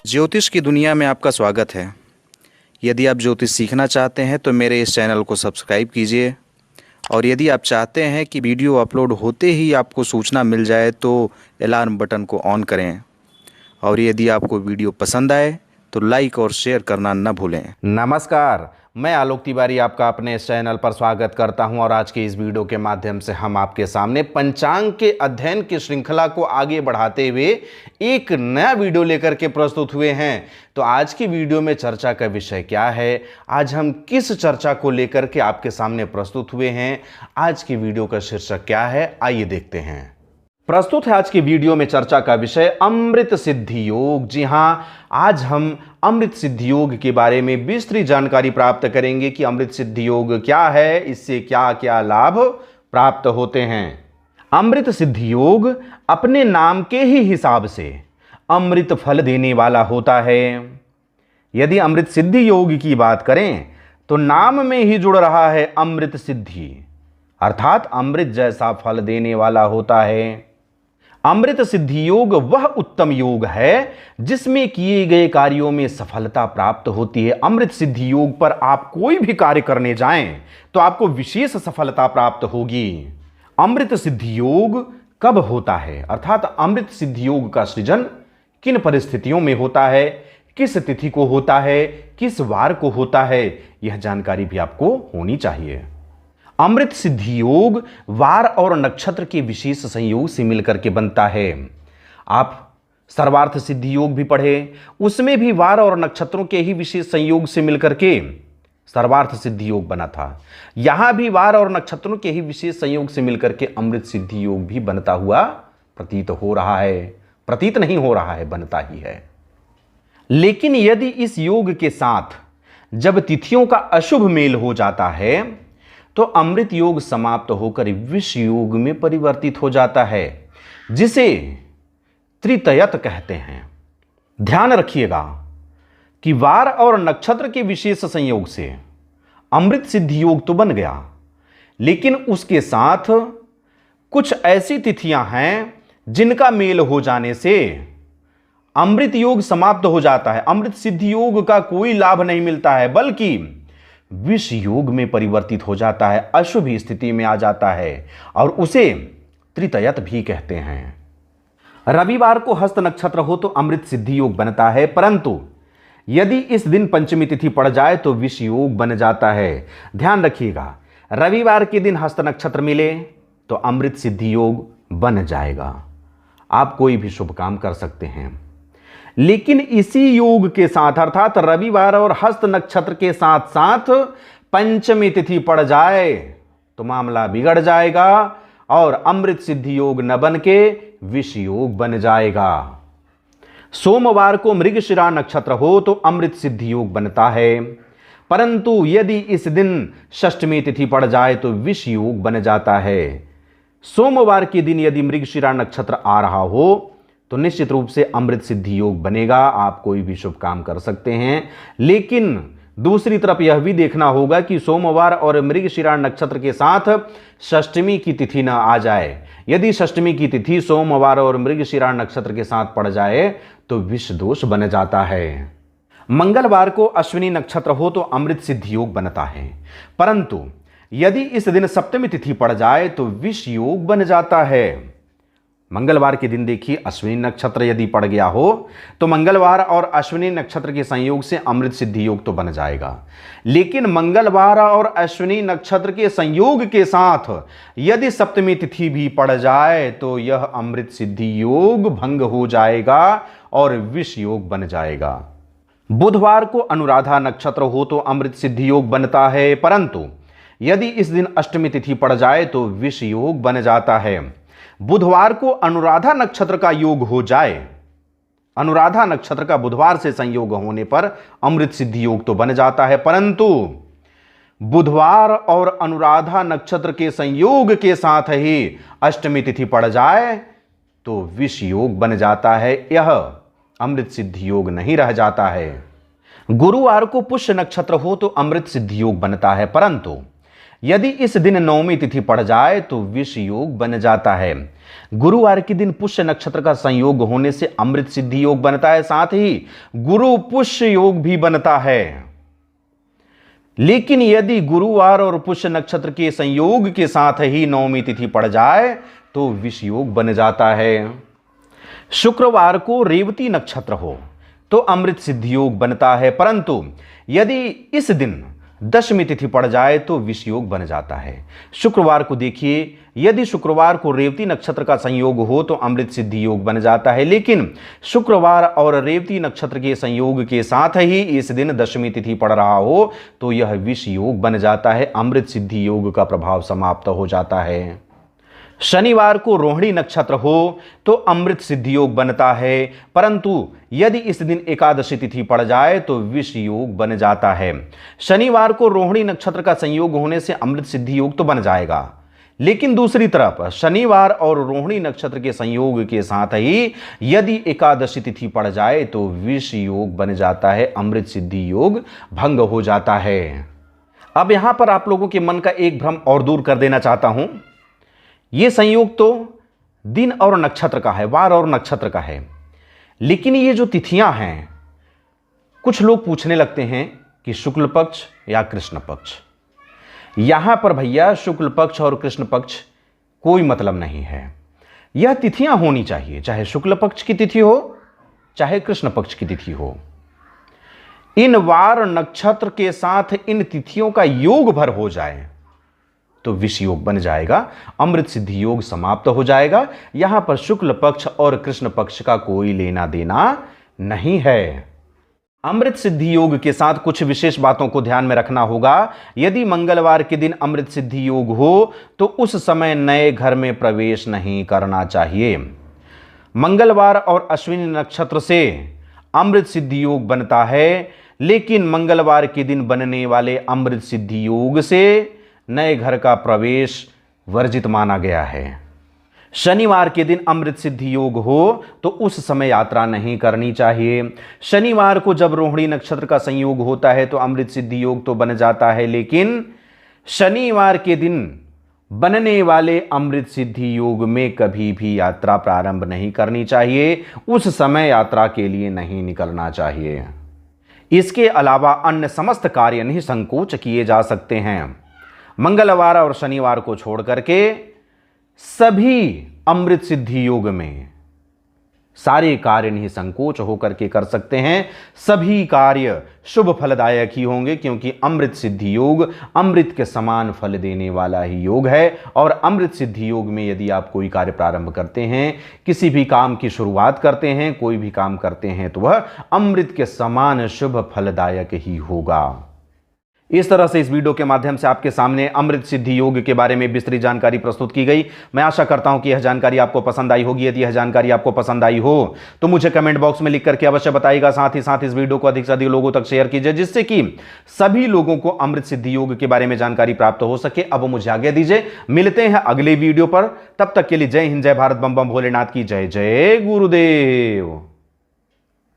ज्योतिष की दुनिया में आपका स्वागत है। यदि आप ज्योतिष सीखना चाहते हैं तो मेरे इस चैनल को सब्सक्राइब कीजिए और यदि आप चाहते हैं कि वीडियो अपलोड होते ही आपको सूचना मिल जाए तो अलार्म बटन को ऑन करें और यदि आपको वीडियो पसंद आए तो लाइक और शेयर करना न भूलें। नमस्कार, मैं आलोक तिवारी आपका अपने इस चैनल पर स्वागत करता हूं और आज के इस वीडियो के माध्यम से हम आपके सामने पंचांग के अध्ययन की श्रृंखला को आगे बढ़ाते हुए एक नया वीडियो लेकर के प्रस्तुत हुए हैं। तो आज की वीडियो में चर्चा का विषय क्या है, आज हम किस चर्चा को लेकर के आपके सामने प्रस्तुत हुए हैं, आज की वीडियो का शीर्षक क्या है, आइए देखते हैं। प्रस्तुत है आज की वीडियो में चर्चा का विषय अमृत सिद्धि योग। जी हां, आज हम अमृत सिद्धि योग के बारे में विस्तृत जानकारी प्राप्त करेंगे कि अमृत सिद्धि योग क्या है, इससे क्या क्या लाभ प्राप्त होते हैं। अमृत सिद्धि योग अपने नाम के ही हिसाब से अमृत फल देने वाला होता है। यदि अमृत सिद्धि योग की बात करें तो नाम में ही जुड़ रहा है अमृत सिद्धि, अर्थात अमृत जैसा फल देने वाला होता है। अमृत सिद्धि योग वह उत्तम योग है जिसमें किए गए कार्यों में सफलता प्राप्त होती है। अमृत सिद्धि योग पर आप कोई भी कार्य करने जाएं तो आपको विशेष सफलता प्राप्त होगी। अमृत सिद्धि योग कब होता है, अर्थात अमृत सिद्धि योग का सृजन किन परिस्थितियों में होता है, किस तिथि को होता है, किस वार को होता है, यह जानकारी भी आपको होनी चाहिए। अमृत सिद्धि योग वार और नक्षत्र के विशेष संयोग से मिलकर के बनता है। आप सर्वार्थ सिद्धि योग भी पढ़े, उसमें भी वार और नक्षत्रों के ही विशेष संयोग से मिलकर के सर्वार्थ सिद्धि योग बना था। यहां भी वार और नक्षत्रों के ही विशेष संयोग से मिलकर के अमृत सिद्धि योग भी बनता हुआ प्रतीत हो रहा है। प्रतीत नहीं हो रहा है, बनता ही है। लेकिन यदि इस योग के साथ जब तिथियों का अशुभ मेल हो जाता है तो अमृत योग समाप्त होकर विष योग में परिवर्तित हो जाता है, जिसे त्रितयत कहते हैं। ध्यान रखिएगा कि वार और नक्षत्र के विशेष संयोग से अमृत सिद्धि योग तो बन गया, लेकिन उसके साथ कुछ ऐसी तिथियां हैं जिनका मेल हो जाने से अमृत योग समाप्त हो जाता है। अमृत सिद्धि योग का कोई लाभ नहीं मिलता है, बल्कि विष योग में परिवर्तित हो जाता है, अशुभ स्थिति में आ जाता है और उसे त्रितयत भी कहते हैं। रविवार को हस्त नक्षत्र हो तो अमृत सिद्धि योग बनता है, परंतु यदि इस दिन पंचमी तिथि पड़ जाए तो विष योग बन जाता है। ध्यान रखिएगा, रविवार के दिन हस्त नक्षत्र मिले तो अमृत सिद्धि योग बन जाएगा। आप कोई भी शुभ काम कर सकते हैं, लेकिन इसी योग के साथ अर्थात रविवार और हस्त नक्षत्र के साथ साथ पंचमी तिथि पड़ जाए तो मामला बिगड़ जाएगा और अमृत सिद्धि योग न बन के विष योग बन जाएगा। सोमवार को मृगशिरा नक्षत्र हो तो अमृत सिद्धि योग बनता है, परंतु यदि इस दिन षष्ठमी तिथि पड़ जाए तो विष योग बन जाता है। सोमवार के दिन यदि मृगशिरा नक्षत्र आ रहा हो तो निश्चित रूप से अमृत सिद्धि योग बनेगा, आप कोई भी शुभ काम कर सकते हैं। लेकिन दूसरी तरफ यह भी देखना होगा कि सोमवार और मृगशिरा नक्षत्र के साथ षष्ठमी की तिथि न आ जाए। यदि षष्ठमी की तिथि सोमवार और मृगशिरा नक्षत्र के साथ पड़ जाए तो विष दोष बन जाता है। मंगलवार को अश्विनी नक्षत्र हो तो अमृत सिद्धि योग बनता है, परंतु यदि इस दिन सप्तमी तिथि पड़ जाए तो विष योग बन जाता है। मंगलवार के दिन देखिए, अश्विनी नक्षत्र यदि पड़ गया हो तो मंगलवार और अश्विनी नक्षत्र के संयोग से अमृत सिद्धि योग तो बन जाएगा, लेकिन मंगलवार और अश्विनी नक्षत्र के संयोग के साथ यदि सप्तमी तिथि भी पड़ जाए तो यह अमृत सिद्धि योग भंग हो जाएगा और विष योग बन जाएगा। बुधवार को अनुराधा नक्षत्र हो तो अमृत सिद्धि योग बनता है, परंतु यदि इस दिन अष्टमी तिथि पड़ जाए तो विष योग बन जाता है। बुधवार को अनुराधा नक्षत्र का योग हो जाए, अनुराधा नक्षत्र का बुधवार से संयोग होने पर अमृत सिद्धि योग तो बन जाता है, परंतु बुधवार और अनुराधा नक्षत्र के संयोग के साथ ही अष्टमी तिथि पड़ जाए तो विष योग बन जाता है। यह अमृत सिद्धि योग नहीं रह जाता है। गुरुवार को पुष्य नक्षत्र हो तो अमृत सिद्धि योग बनता है, परंतु यदि इस दिन नवमी तिथि पड़ जाए तो विष योग बन जाता है। गुरुवार के दिन पुष्य नक्षत्र का संयोग होने से अमृत सिद्धि योग बनता है, साथ ही गुरु पुष्य योग भी बनता है। लेकिन यदि गुरुवार और पुष्य नक्षत्र के संयोग के साथ ही नवमी तिथि पड़ जाए तो विष योग बन जाता है। शुक्रवार को रेवती नक्षत्र हो तो अमृत सिद्धि योग बनता है, परंतु यदि इस दिन दशमी तिथि पड़ जाए तो विष योग बन जाता है। शुक्रवार को देखिए, यदि शुक्रवार को रेवती नक्षत्र का संयोग हो तो अमृत सिद्धि योग बन जाता है, लेकिन शुक्रवार और रेवती नक्षत्र के संयोग के साथ ही इस दिन दशमी तिथि पड़ रहा हो तो यह विष योग बन जाता है, अमृत सिद्धि योग का प्रभाव समाप्त हो जाता है। शनिवार को रोहिणी नक्षत्र हो तो अमृत सिद्धि योग बनता है, परंतु यदि इस दिन एकादशी तिथि पड़ जाए तो विष योग बन जाता है। शनिवार को रोहिणी नक्षत्र का संयोग होने से अमृत सिद्धि योग तो बन जाएगा, लेकिन दूसरी तरफ शनिवार और रोहिणी नक्षत्र के संयोग के साथ ही यदि एकादशी तिथि पड़ जाए तो विष योग बन जाता है, अमृत सिद्धि योग भंग हो जाता है। अब यहां पर आप लोगों के मन का एक भ्रम और दूर कर देना चाहता हूं। यह संयोग तो दिन और नक्षत्र का है, वार और नक्षत्र का है, लेकिन ये जो तिथियां हैं, कुछ लोग पूछने लगते हैं कि शुक्ल पक्ष या कृष्ण पक्ष। यहां पर भैया शुक्ल पक्ष और कृष्ण पक्ष कोई मतलब नहीं है। यह तिथियां होनी चाहिए, चाहे शुक्ल पक्ष की तिथि हो चाहे कृष्ण पक्ष की तिथि हो। इन वार नक्षत्र के साथ इन तिथियों का योग भर हो जाए तो विष योग बन जाएगा, अमृत सिद्धि योग समाप्त हो जाएगा। यहां पर शुक्ल पक्ष और कृष्ण पक्ष का कोई लेना देना नहीं है। अमृत सिद्धि योग के साथ कुछ विशेष बातों को ध्यान में रखना होगा। यदि मंगलवार के दिन अमृत सिद्धि योग हो तो उस समय नए घर में प्रवेश नहीं करना चाहिए। मंगलवार और अश्विनी नक्षत्र से अमृत सिद्धि योग बनता है, लेकिन मंगलवार के दिन बनने वाले अमृत सिद्धि योग से नए घर का प्रवेश वर्जित माना गया है। शनिवार के दिन अमृत सिद्धि योग हो तो उस समय यात्रा नहीं करनी चाहिए। शनिवार को जब रोहिणी नक्षत्र का संयोग होता है तो अमृत सिद्धि योग तो बन जाता है, लेकिन शनिवार के दिन बनने वाले अमृत सिद्धि योग में कभी भी यात्रा प्रारंभ नहीं करनी चाहिए, उस समय यात्रा के लिए नहीं निकलना चाहिए। इसके अलावा अन्य समस्त कार्य निसंकोच किए जा सकते हैं। मंगलवार और शनिवार को छोड़ करके सभी अमृत सिद्धि योग में सारे कार्य निसंकोच होकर के कर सकते हैं। सभी कार्य शुभ फलदायक ही होंगे, क्योंकि अमृत सिद्धि योग अमृत के समान फल देने वाला ही योग है। और अमृत सिद्धि योग में यदि आप कोई कार्य प्रारंभ करते हैं, किसी भी काम की शुरुआत करते हैं, कोई भी काम करते हैं, तो वह अमृत के समान शुभ फलदायक ही होगा। इस तरह से इस वीडियो के माध्यम से आपके सामने अमृत सिद्धि योग के बारे में विस्तृत जानकारी प्रस्तुत की गई। मैं आशा करता हूं कि यह जानकारी आपको पसंद आई होगी। यदि यह जानकारी आपको पसंद आई हो तो मुझे कमेंट बॉक्स में लिख करके अवश्य बताइएगा। साथ ही साथ इस वीडियो को अधिक से अधिक लोगों तक शेयर कीजिए, जिससे कि सभी लोगों को अमृत सिद्धि योग के बारे में जानकारी प्राप्त हो सके। अब मुझे आज्ञा दीजिए, मिलते हैं अगले वीडियो पर। तब तक के लिए जय हिंद, जय भारत, बम बम भोलेनाथ की जय। जय गुरुदेव।